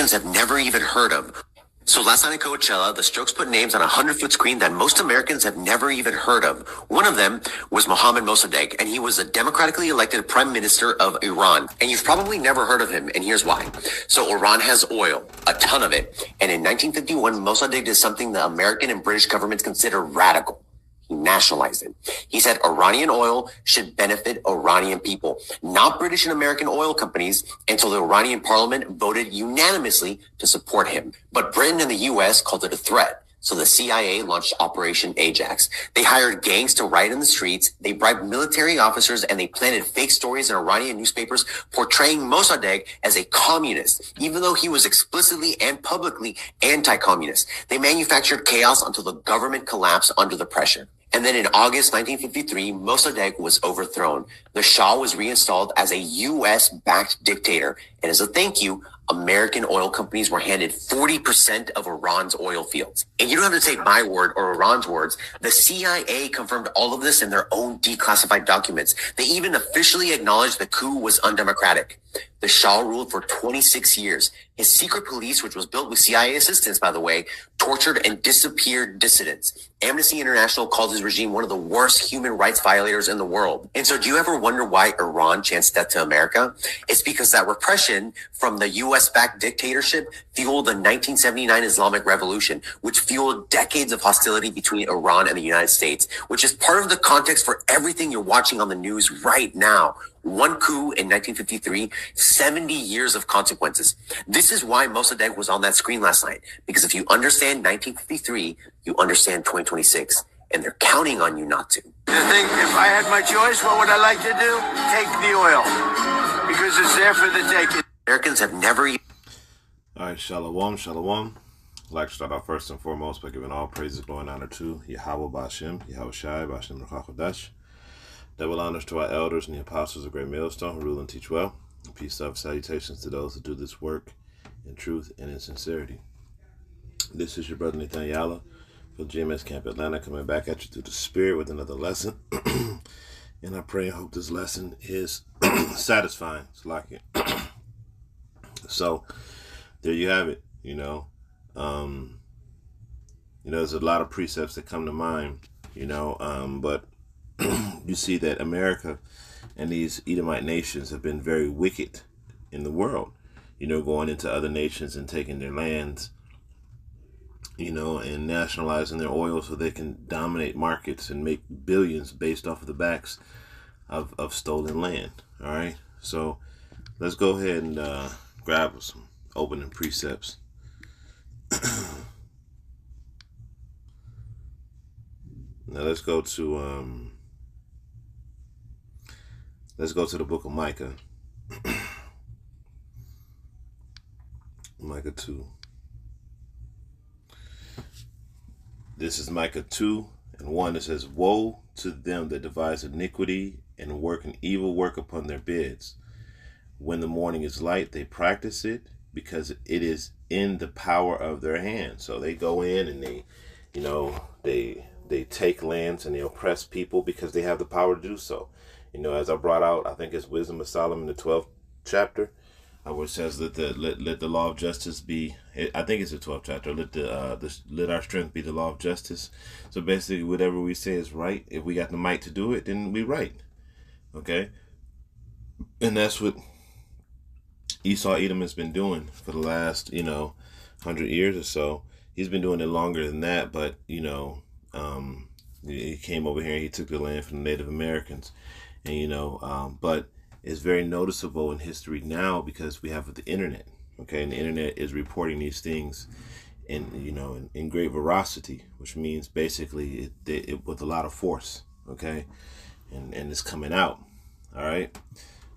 Americans have never even heard of. So last night at Coachella, the Strokes put names on a 100-foot screen that most Americans have never even heard of. One of them was Mohammad Mossadegh, and he was a democratically elected prime minister of Iran. And you've probably never heard of him, and here's why. So Iran has oil, a ton of it. And in 1951, Mossadegh did something the American and British governments consider radical. He nationalized it. He said Iranian oil should benefit Iranian people, not British and American oil companies, until the Iranian parliament voted unanimously to support him. But Britain and the US called it a threat. So the CIA launched Operation Ajax. They hired gangs to riot in the streets, they bribed military officers, and they planted fake stories in Iranian newspapers portraying Mossadegh as a communist, even though he was explicitly and publicly anti-communist. They manufactured chaos until the government collapsed under the pressure. And then in August 1953, Mossadegh was overthrown. The Shah was reinstalled as a U.S.-backed dictator. And as a thank you, American oil companies were handed 40% of Iran's oil fields. And you don't have to take my word or Iran's words. The CIA confirmed all of this in their own declassified documents. They even officially acknowledged the coup was undemocratic. The Shah ruled for 26 years. His secret police, which was built with CIA assistance, by the way, tortured and disappeared dissidents. Amnesty International called his regime one of the worst human rights violators in the world. And so do you ever wonder why Iran chanced death to America? It's because that repression from the US-backed dictatorship fueled the 1979 Islamic Revolution, which fueled decades of hostility between Iran and the United States, which is part of the context for everything you're watching on the news right now. One coup in 1953, 70 years of consequences. This is why Mossadegh was on that screen last night. Because if you understand 1953, you understand 2026. And they're counting on you not to. I think if I had my choice, what would I like to do? Take the oil. Because it's there for the taking. Americans have never... All right, shalom, shalom. I'd like to start off first and foremost by giving all praises, glory, and honor to Yahweh B'Hashem, Yahweh Shai, B'Hashem Ruach Double honors to our elders and the apostles of Great Millstone who rule and teach well. And peace, love, salutations to those who do this work in truth and in sincerity. This is your brother Nathaniel for GMS Camp Atlanta, coming back at you through the Spirit with another lesson. And I pray and hope this lesson is satisfying. It's like it. So there you have it. There's a lot of precepts that come to mind. But you see that America and these Edomite nations have been very wicked in the world, going into other nations and taking their lands, and nationalizing their oil so they can dominate markets and make billions based off of the backs of stolen land. All right. So let's go ahead and grab some opening precepts. Now let's go to the book of Micah. Micah 2. This is Micah 2:1. It says, "Woe to them that devise iniquity and work an evil work upon their beds. When the morning is light, they practice it, because it is in the power of their hand." So they go in and they take lands and they oppress people because they have the power to do so. As I brought out, I think it's Wisdom of Solomon, the 12th chapter, where it says let the law of justice be. I think it's the 12th chapter. Let our strength be the law of justice. So basically, whatever we say is right. If we got the might to do it, then we right. Okay, and that's what Esau Edom has been doing for the last 100 years or so. He's been doing it longer than that, but he came over here and he took the land from the Native Americans. And but it's very noticeable in history now because we have the internet, okay, and the internet is reporting these things in great veracity, which means basically it with a lot of force, okay, and it's coming out. All right.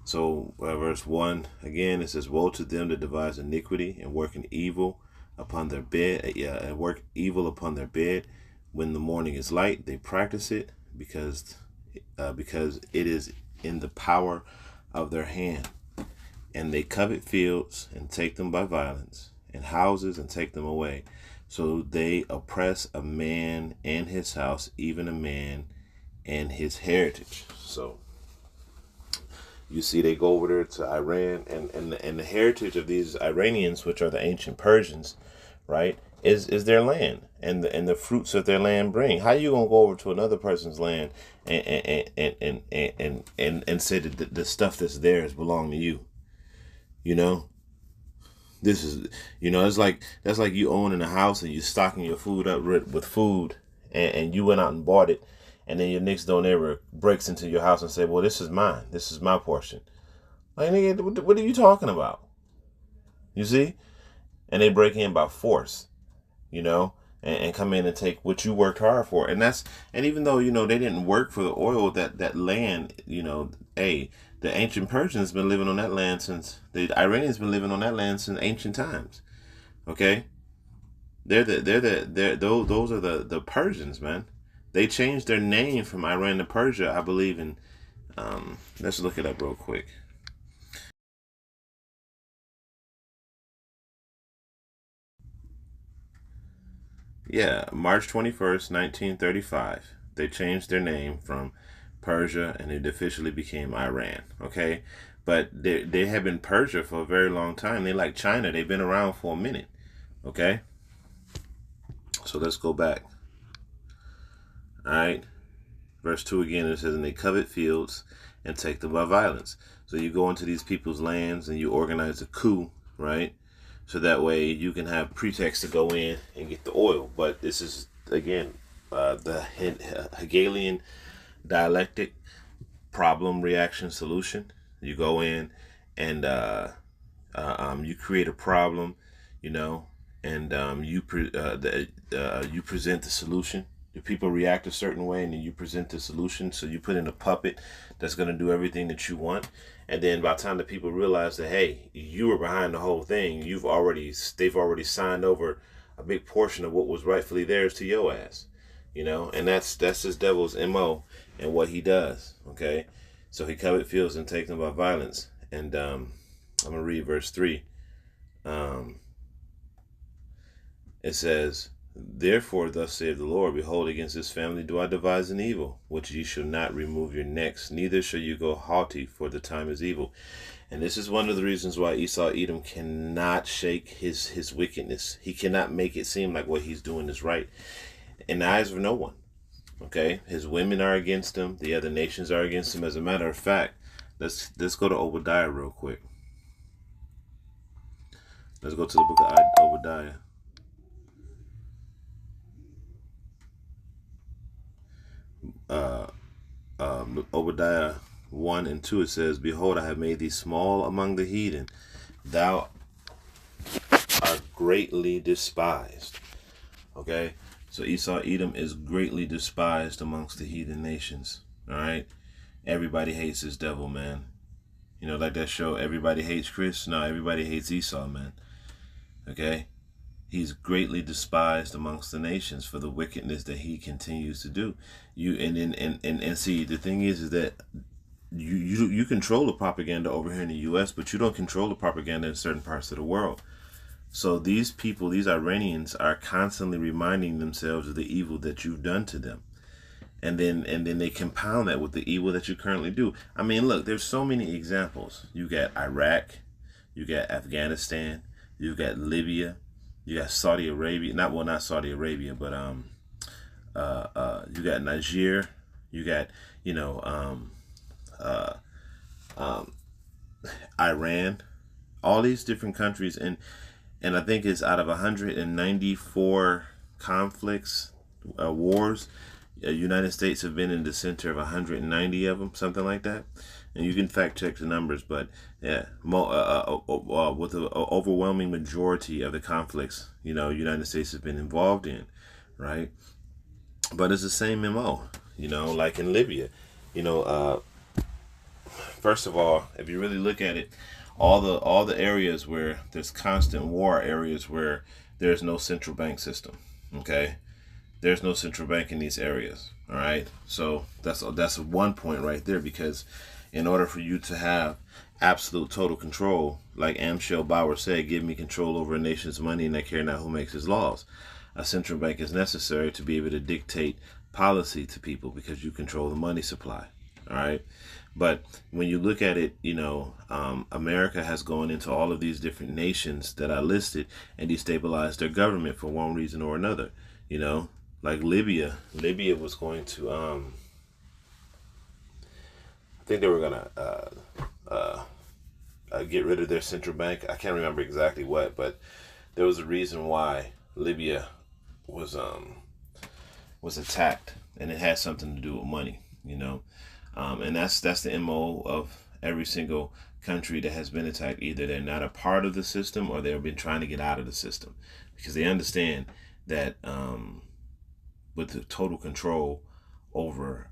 So verse 1 again, it says, "Woe to them that devise iniquity and work an evil upon their bed, and work evil upon their bed. When the morning is light, they practice it, because it is in the power of their hand. And they covet fields and take them by violence, and houses and take them away. So they oppress a man and his house, even a man and his heritage." So You see, they go over there to Iran, and the heritage of these Iranians, which are the ancient Persians, right, is their land and the fruits that their land bring. How you gonna go over to another person's land and say that the stuff that's theirs belong to you? You know, this is, that's like you owning a house and you stocking your food up with food, and you went out and bought it, and then your next door neighbor breaks into your house and say, well, this is mine, this is my portion. Like, nigga, what are you talking about? You see? And they break in by force, and come in and take what you worked hard for. And even though, they didn't work for the oil, that land, the ancient Persians been living on that land the Iranians been living on that land since ancient times. Okay? Those are the Persians, man. They changed their name from Iran to Persia, I believe in, let's look it up real quick. Yeah, March 21st, 1935. They changed their name from Persia and it officially became Iran. Okay? But they have been Persia for a very long time. They like China. They've been around for a minute. Okay? So let's go back. Alright? Verse 2 again, it says, and they covet fields and take them by violence. So you go into these people's lands and you organize a coup, right? So that way you can have pretext to go in and get the oil. But this is, again, the Hegelian dialectic, problem, reaction, solution. You go in and you create a problem, and you present the solution. The people react a certain way, and then you present the solution. So you put in a puppet that's going to do everything that you want. And then by the time the people realize that, hey, you were behind the whole thing, they've already signed over a big portion of what was rightfully theirs to your ass, and that's this devil's MO and what he does. Okay, so he covet fields and take them by violence. And I'm gonna read verse 3. It says, therefore, thus saith the Lord, behold, against this family do I devise an evil, which ye shall not remove your necks, neither shall you go haughty, for the time is evil. And this is one of the reasons why Esau Edom cannot shake his wickedness. He cannot make it seem like what he's doing is right in the eyes of no one. Okay? His women are against him. The other nations are against him. As a matter of fact, let's go to Obadiah real quick. Let's go to the book of Obadiah. Obadiah 1 and 2, it says, behold, I have made thee small among the heathen. Thou art greatly despised. Okay? So Esau Edom is greatly despised amongst the heathen nations. All right? Everybody hates this devil, man. Like that show, Everybody Hates Chris? No, everybody hates Esau, man. Okay? He's greatly despised amongst the nations for the wickedness that he continues to do. And see, the thing is that you control the propaganda over here in the U.S., but you don't control the propaganda in certain parts of the world. So these people, these Iranians, are constantly reminding themselves of the evil that you've done to them, and then they compound that with the evil that you currently do. I mean, look, there's so many examples. You got Iraq, you got Afghanistan, you got Libya. You got Saudi Arabia, not Saudi Arabia, but you got Niger, you got Iran, all these different countries, and I think it's out of 194 conflicts, wars, United States have been in the center of 190 of them, something like that. And you can fact check the numbers, but yeah, with the overwhelming majority of the conflicts, United States has been involved in, right? But it's the same MO, like in Libya, first of all, if you really look at it, all the areas where there's constant war are areas where there's no central bank system. Okay, there's no central bank in these areas. All right, so that's one point right there, because in order for you to have absolute total control, like Amschel Bauer said, give me control over a nation's money and I care not who makes his laws. A central bank is necessary to be able to dictate policy to people because you control the money supply. All right. But when you look at it, America has gone into all of these different nations that I listed and destabilized their government for one reason or another. Like Libya. Libya was going to, I think they were going to get rid of their central bank. I can't remember exactly what, but there was a reason why Libya was attacked, and it had something to do with money. And that's the MO of every single country that has been attacked. Either they're not a part of the system or they've been trying to get out of the system, because they understand that with the total control over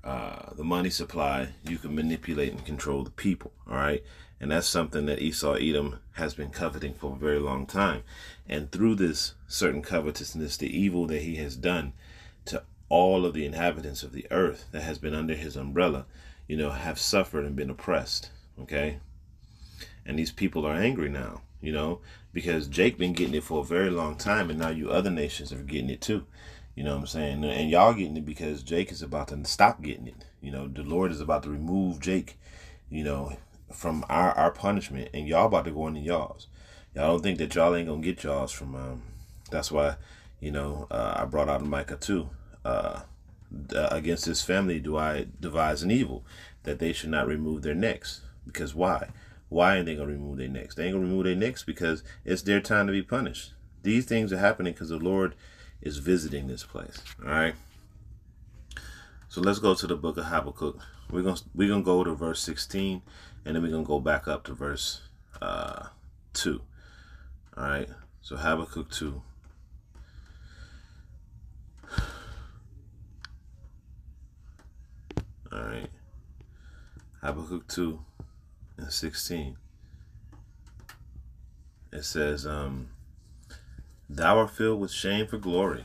the money supply, you can manipulate and control the people. All right. And that's something that Esau Edom has been coveting for a very long time. And through this certain covetousness, the evil that he has done to all of the inhabitants of the earth that has been under his umbrella, have suffered and been oppressed. Okay. And these people are angry now, because Jake been getting it for a very long time. And now you other nations are getting it too. You know what I'm saying? And y'all getting it because Jake is about to stop getting it. The Lord is about to remove Jake, from our punishment, and y'all about to go into y'all's. Y'all don't think that y'all ain't gonna get y'all's from that's why I brought out Micah 2. Against this family do I devise an evil, that they should not remove their necks. Because why ain't they gonna remove their necks? They ain't gonna remove their necks because it's their time to be punished. These things are happening because the Lord is visiting this place. All right, so let's go to the book of Habakkuk. We're gonna go to verse 16, and then we're going to go back up to verse 2. All right. So Habakkuk 2. All right. Habakkuk 2 and 16. It says, thou art filled with shame for glory.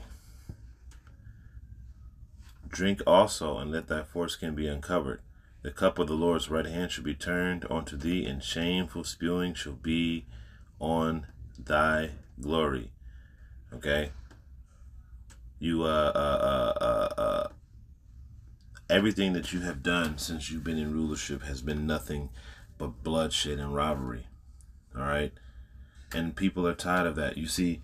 Drink also, and let thy foreskin be uncovered. The cup of the Lord's right hand shall be turned unto thee, and shameful spewing shall be on thy glory. Okay? You, everything that you have done since you've been in rulership has been nothing but bloodshed and robbery. All right? And people are tired of that. You see,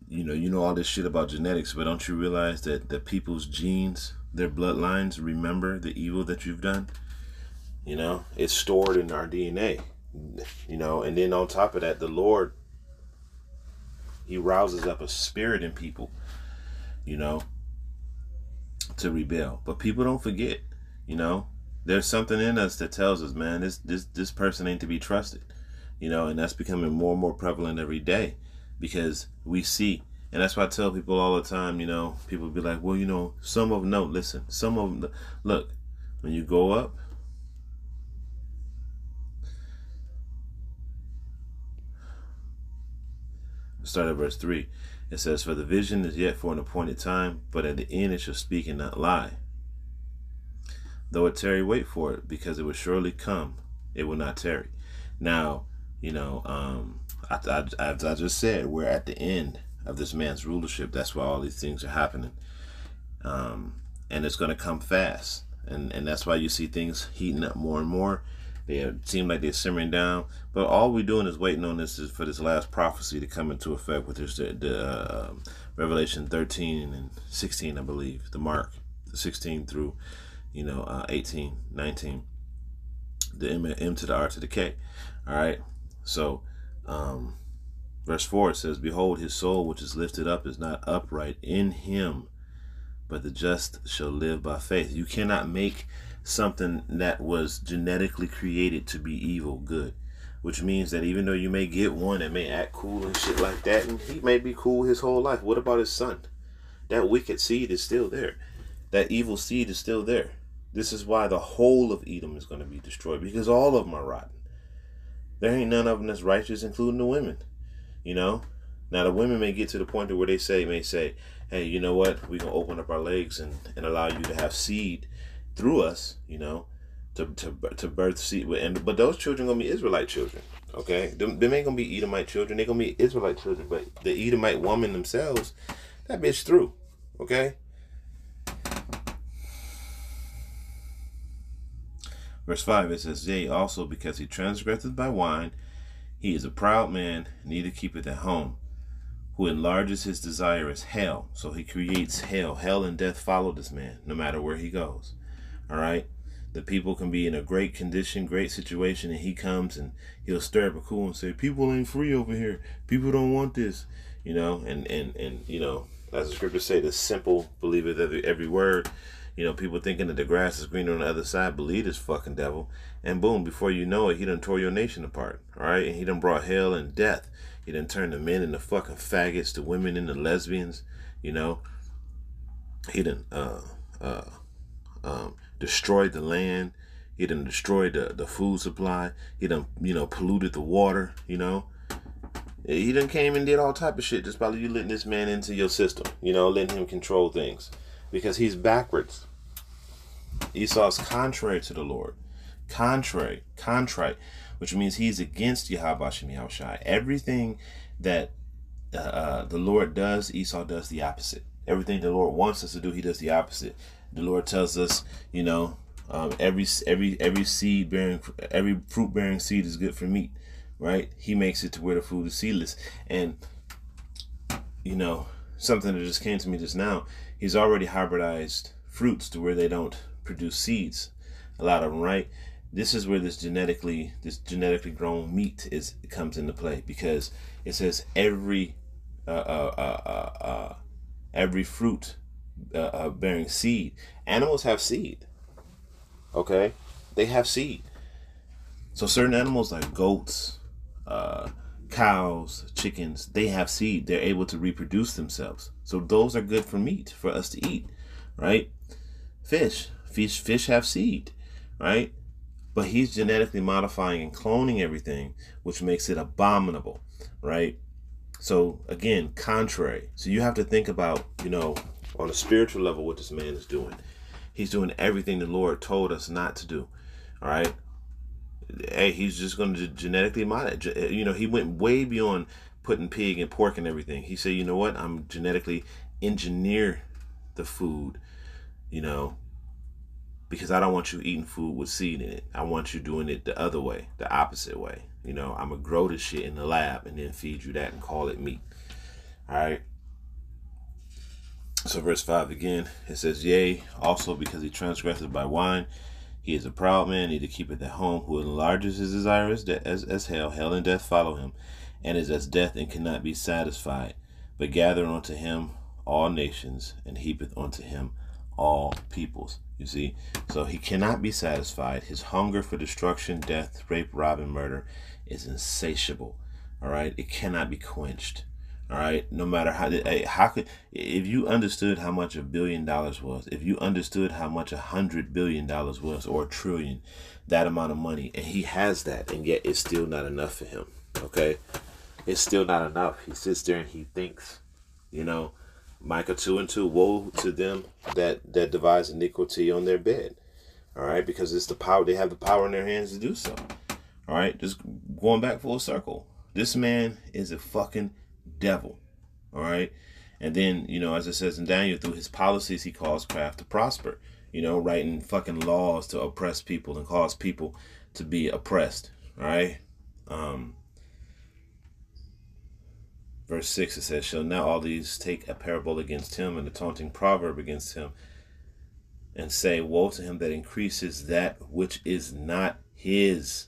you know all this shit about genetics, but don't you realize that the people's genes, their bloodlines, remember the evil that you've done? It's stored in our DNA. And then on top of that, the Lord, he rouses up a spirit in people, to rebel. But people don't forget, there's something in us that tells us, man, this person ain't to be trusted, and that's becoming more and more prevalent every day, because we see. And that's why I tell people all the time, people be like, well, some of them, no, listen, some of them, look, when you go up, start at verse 3. It says, for the vision is yet for an appointed time, but at the end it shall speak and not lie. Though it tarry, wait for it, because it will surely come. It will not tarry. Now, I just said, we're at the end of this man's rulership. That's why all these things are happening. And it's going to come fast. And that's why you see things heating up more and more. They seem like they're simmering down. But all we're doing is waiting on this is for this last prophecy to come into effect, which is the Revelation 13 and 16, I believe. The mark, the 16 through, 18, 19. The M to the R to the K. All right. So, verse 4, it says, behold, his soul which is lifted up is not upright in him, but the just shall live by faith. You cannot make something that was genetically created to be evil good, which means that even though you may get one that may act cool and shit like that, and he may be cool his whole life, what about his son? That wicked seed is still there. That evil seed is still there. This is why the whole of Edom is going to be destroyed, because all of them are rotten. There ain't none of them that's righteous, including the women. Now the women may get to the point where they may say, hey, you know what? We're going to open up our legs and allow you to have seed through us, to birth seed. But those children going to be Israelite children. Okay. Them ain't going to be Edomite children. They're going to be Israelite children. But the Edomite woman themselves, that bitch through. Okay. Verse 5, it says, yea, also because he transgresseth by wine, he is a proud man, neither keepeth at home, who enlarges his desire is hell. So he creates hell. Hell and death follow this man, no matter where he goes. All right? The people can be in a great condition, great situation, and he comes and he'll stir up a cool and say, people ain't free over here. People don't want this. You know, and you know, as the scriptures say, the simple believeth every word. You know, people thinking that the grass is greener on the other side, believe this fucking devil. And boom, before you know it, he done tore your nation apart. All right? And he done brought hell and death. He done turned the men into fucking faggots, the women into lesbians. You know, he done destroyed the land. He done destroyed the food supply. He done, you know, polluted the water, you know. He done came and did all type of shit just by you letting this man into your system, you know, letting him control things. Because he's backwards. Esau's contrary to the Lord. Contrite, which means he's against Yahweh Shem Yahushai. Everything that the Lord does, Esau does the opposite. Everything the Lord wants us to do, he does the opposite. The Lord tells us, you know, every seed bearing, every fruit bearing seed is good for meat, right? He makes it to where the food is seedless. And, you know, something that just came to me just now, he's already hybridized fruits to where they don't produce seeds. A lot of them, right? This is where this genetically grown meat comes into play, because it says every fruit bearing seed. Animals have seed. Okay, they have seed. So certain animals like goats, cows, chickens, they have seed. They're able to reproduce themselves. So those are good for meat for us to eat, right? Fish have seed, right? But he's genetically modifying and cloning everything, which makes it abominable, right? So again, contrary. So you have to think about, you know, on a spiritual level, what this man is doing. He's doing everything the Lord told us not to do, all right? Hey, he's just going to genetically modify. You know, he went way beyond putting pig and pork and everything. He said, you know what? I'm genetically engineer the food, you know, because I don't want you eating food with seed in it. I want you doing it the other way, the opposite way. You know, I'm going to grow this shit in the lab and then feed you that and call it meat. All right. So verse 5 again, it says, yea, also because he transgressed by wine, he is a proud man, neither keepeth at home, who enlarges his desire as hell. Hell and death follow him, and is as death and cannot be satisfied. But gather unto him all nations, and heapeth unto him all peoples. You see, so he cannot be satisfied. His hunger for destruction, death, rape, rob, and murder is insatiable. All right, it cannot be quenched. All right, no matter how could, if you understood how much $1 billion was, if you understood how much $100 billion was, or $1 trillion, that amount of money, and he has that, and yet it's still not enough for him. Okay, it's still not enough. He sits there and he thinks, you know, Micah 2:2, woe to them that devise iniquity on their bed. All right, because it's the power, they have the power in their hands to do so. All right, just going back full circle. This man is a fucking devil. All right. And then, you know, as it says in Daniel, through his policies, he caused craft to prosper, you know, writing fucking laws to oppress people and cause people to be oppressed. All right. Verse 6, it says, shall now all these take a parable against him and a taunting proverb against him, and say, woe to him that increases that which is not his,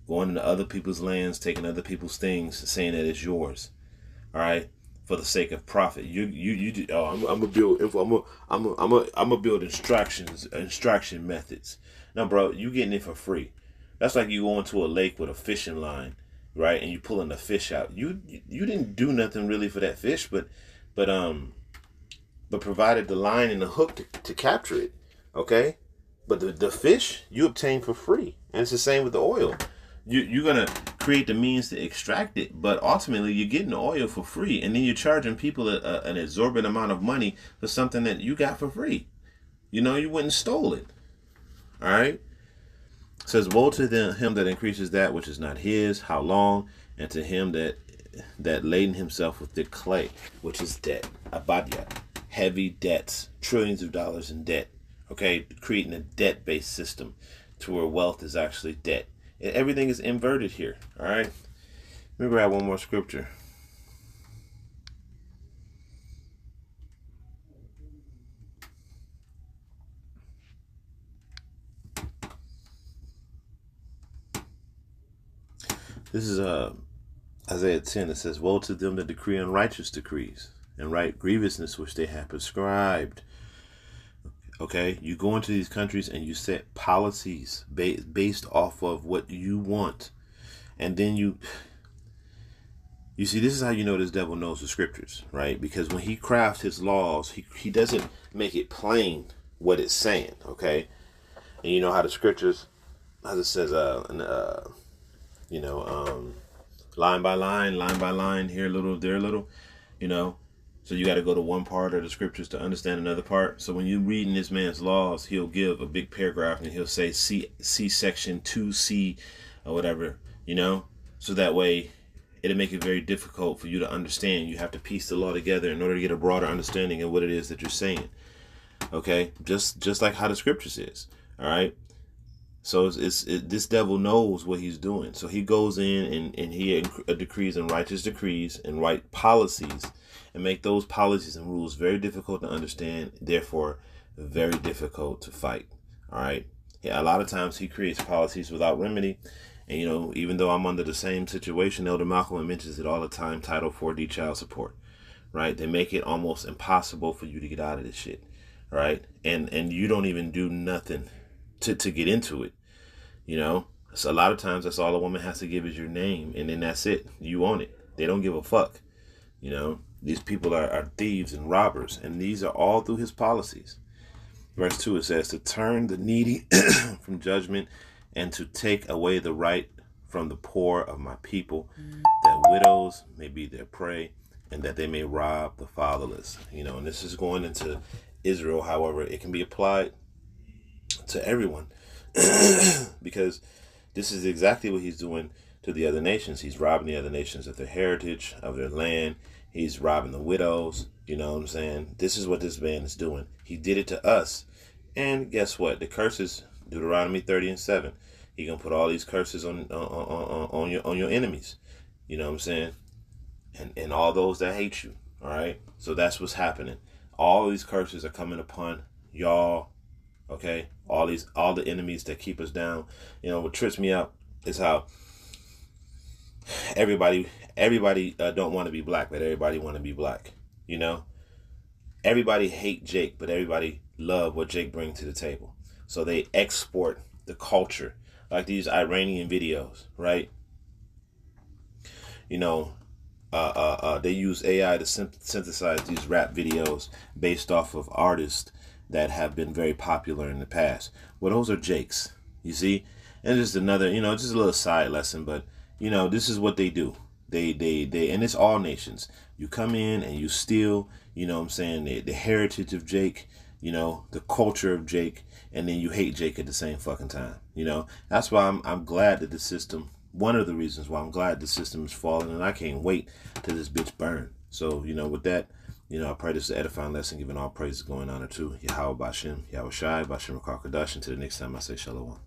going into other people's lands, taking other people's things, saying that it's yours. All right, for the sake of profit. I'm gonna build instruction methods. No, bro, you getting it for free. That's like you going to a lake with a fishing line, right? And you pulling the fish out. You didn't do nothing really for that fish, but provided the line and the hook to capture it. Okay, but the fish you obtain for free, and it's the same with the oil. You're going to create the means to extract it, but ultimately you're getting the oil for free, and then you're charging people an exorbitant amount of money for something that you got for free. You know, you went and stole it. All right? It says, woe to him that increases that which is not his, how long? And to him that laden himself with the clay, which is debt, abadia, heavy debts, trillions of dollars in debt. Okay, creating a debt-based system to where wealth is actually debt. Everything is inverted here. All right. Let me grab one more scripture. This is Isaiah 10. It says, "Woe to them that decree unrighteous decrees, and write grievousness which they have prescribed." Okay, you go into these countries and you set policies based off of what you want, and then you see, this is how you know this devil knows the scriptures, right? Because when he crafts his laws, he doesn't make it plain what it's saying. Okay, and you know how the scriptures, as it says, line by line, here a little, there a little, So you got to go to one part of the scriptures to understand another part. So when you're reading this man's laws, he'll give a big paragraph and he'll say C section 2C or whatever, So that way it'll make it very difficult for you to understand. You have to piece the law together in order to get a broader understanding of what it is that you're saying. Okay, just like how the scriptures is. All right. So this devil knows what he's doing. So he goes in and he decrees and righteous decrees and write policies and make those policies and rules very difficult to understand, therefore very difficult to fight. All right. Yeah, a lot of times he creates policies without remedy. And, even though I'm under the same situation, Elder Malcolm mentions it all the time, Title 4D child support. Right. They make it almost impossible for you to get out of this shit. Right. And you don't even do nothing to get into it. So a lot of times that's all a woman has to give is your name, and then that's it. You own it. They don't give a fuck. These people are thieves and robbers, and these are all through his policies. Verse 2, it says, "To turn the needy from judgment and to take away the right from the poor of my people, that widows may be their prey, and that they may rob the fatherless." And this is going into Israel. However, it can be applied to everyone. Because this is exactly what he's doing to the other nations. He's robbing the other nations of their heritage, of their land. He's robbing the widows. You know what I'm saying? This is what this man is doing. He did it to us. And guess what? The curses, Deuteronomy 30:7. He gonna put all these curses on your enemies. You know what I'm saying? And all those that hate you. All right. So that's what's happening. All these curses are coming upon y'all. Okay, all the enemies that keep us down. What trips me out is how everybody don't want to be black, but everybody want to be black. Everybody hate Jake, but everybody love what Jake brings to the table. So they export the culture, like these Iranian videos, right? They use AI to synthesize these rap videos based off of artists that have been very popular in the past. Well, those are Jakes, you see? And just another, just a little side lesson, but, this is what they do. They, and it's all nations. You come in and you steal, the heritage of Jake, the culture of Jake, and then you hate Jake at the same fucking time, That's why I'm glad that the system, one of the reasons why I'm glad the system is falling, and I can't wait till this bitch burn. So, with that, I pray this is an edifying lesson, giving all praises going on to Yahweh Bashem, Yahweh Shai, Bashem Rakar Kadash. Until the next time I say Shalom.